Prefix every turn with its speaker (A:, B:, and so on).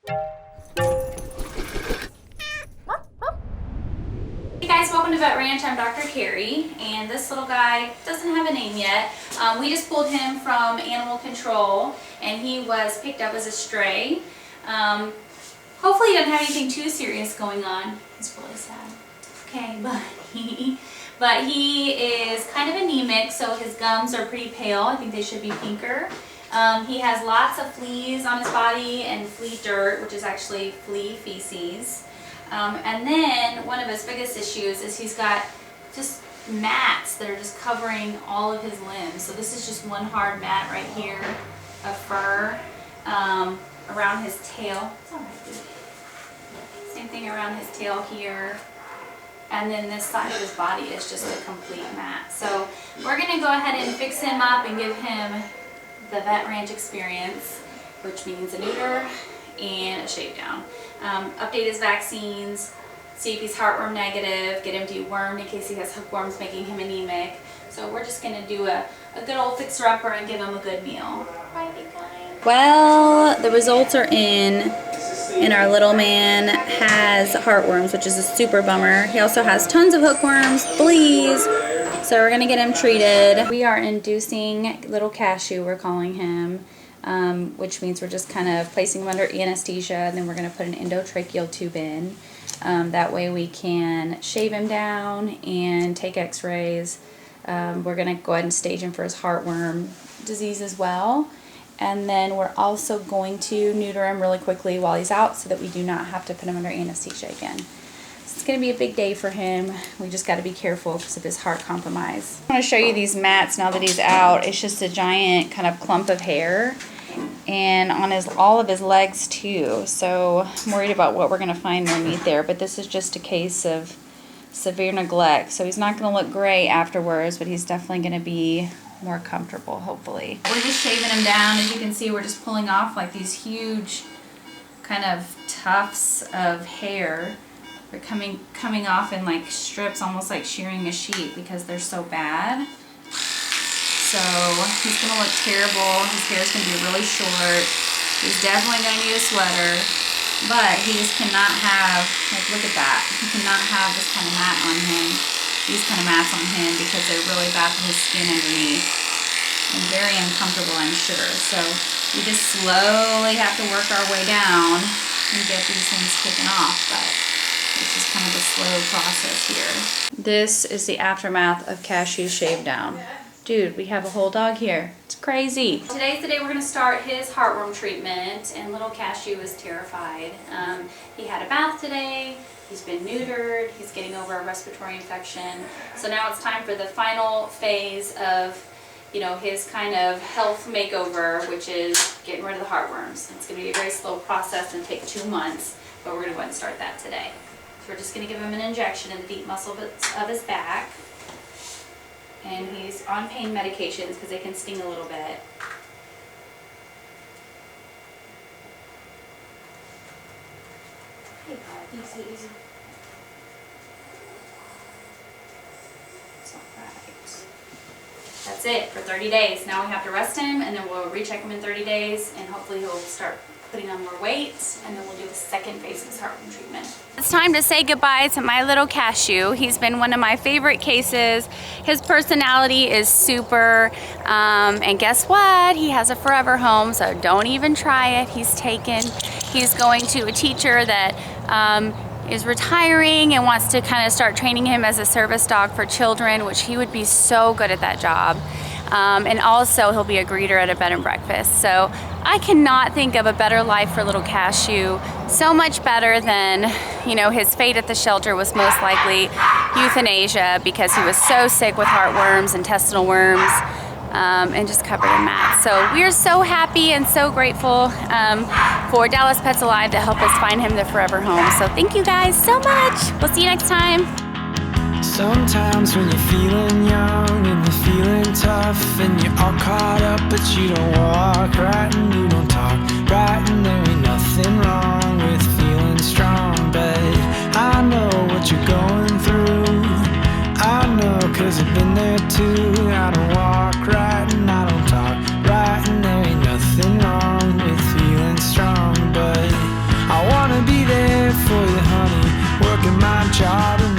A: Hey guys, welcome to Vet Ranch. I'm Dr. Karri, and this little guy doesn't have a name yet. We just pulled him from animal control, and he was picked up as a stray. Hopefully he doesn't have anything too serious going on. It's really sad. Okay, but he is kind of anemic, so his gums are pretty pale. I think they should be pinker. He has lots of fleas on his body and flea dirt, which is actually flea feces. And then one of his biggest issues is he's got just mats that are just covering all of his limbs. So this is just one hard mat right here of fur around his tail. It's all right, dude. Same thing around his tail here. And then this side of his body is just a complete mat. So we're going to go ahead and fix him up and give him the Vet Ranch experience, which means a neuter and a shave down. Update his vaccines, see if he's heartworm negative, get him dewormed in case he has hookworms making him anemic. So we're just going to do a good old fixer-upper and give him a good meal. Right, big guy? Well, the results are in, and our little man has heartworms, which is a super bummer. He also has tons of hookworms, fleas, so we're going to get him treated. We are inducing little Cashew, we're calling him. Which means we're just kind of placing him under anesthesia, and then we're going to put an endotracheal tube in. That way we can shave him down and take x-rays. We're going to go ahead and stage him for his heartworm disease as well. And then we're also going to neuter him really quickly while he's out so that we do not have to put him under anesthesia again. So it's going to be a big day for him. We just got to be careful because of his heart compromise. I want to show you these mats now that he's out. It's just a giant kind of clump of hair. And on all of his legs too. So I'm worried about what we're going to find underneath there. But this is just a case of severe neglect. So he's not going to look great afterwards, but he's definitely going to be more comfortable, hopefully. We're just shaving him down. As you can see, we're just pulling off like these huge kind of tufts of hair. They're coming off in like strips, almost like shearing a sheep because they're so bad. So he's going to look terrible. His hair is going to be really short. He's definitely going to need a sweater. But he just cannot have, like, look at that. He cannot have this kind of mat on him, these kind of mats on him, because they're really bad for his skin underneath. And very uncomfortable, I'm sure. So we just slowly have to work our way down and get these things taken off. But it's just kind of a slow process here. This is the aftermath of Cashew's shave down. Dude, we have a whole dog here. It's crazy. Today's the day we're going to start his heartworm treatment, and little Cashew is terrified. He had a bath today. He's been neutered. He's getting over a respiratory infection. So now it's time for the final phase of, you know, his kind of health makeover, which is getting rid of the heartworms. It's going to be a very slow process and take 2 months, but we're going to go ahead and start that today. So we're just going to give him an injection in the deep muscle of his back. And he's on pain medications because they can sting a little bit. Hey, bud, easy, easy. It's all right. That's it for 30 days. Now we have to rest him, and then we'll recheck him in 30 days, and hopefully he'll start putting on more weight, and then we'll do the second phase of his heartworm treatment. It's time to say goodbye to my little Cashew. He's been one of my favorite cases. His personality is super, and guess what? He has a forever home, so don't even try it. He's taken. He's going to a teacher that is retiring and wants to kind of start training him as a service dog for children, which he would be so good at that job. And also he'll be a greeter at a bed and breakfast. So I cannot think of a better life for little Cashew. So much better than, you know, his fate at the shelter was most likely euthanasia because he was so sick with heartworms, intestinal worms, and just covered in mats. So we're so happy and so grateful for Dallas Pets Alive to help us find him the forever home. So thank you guys so much. We'll see you next time.
B: Sometimes when you're feeling young and you're feeling tough and you're all caught up, but you don't walk right and you don't talk right, and there ain't nothing wrong with feeling strong. But I know what you're going through. I know 'cause I've been there too. I don't walk right and I don't talk right, and there ain't nothing wrong with feeling strong. But job and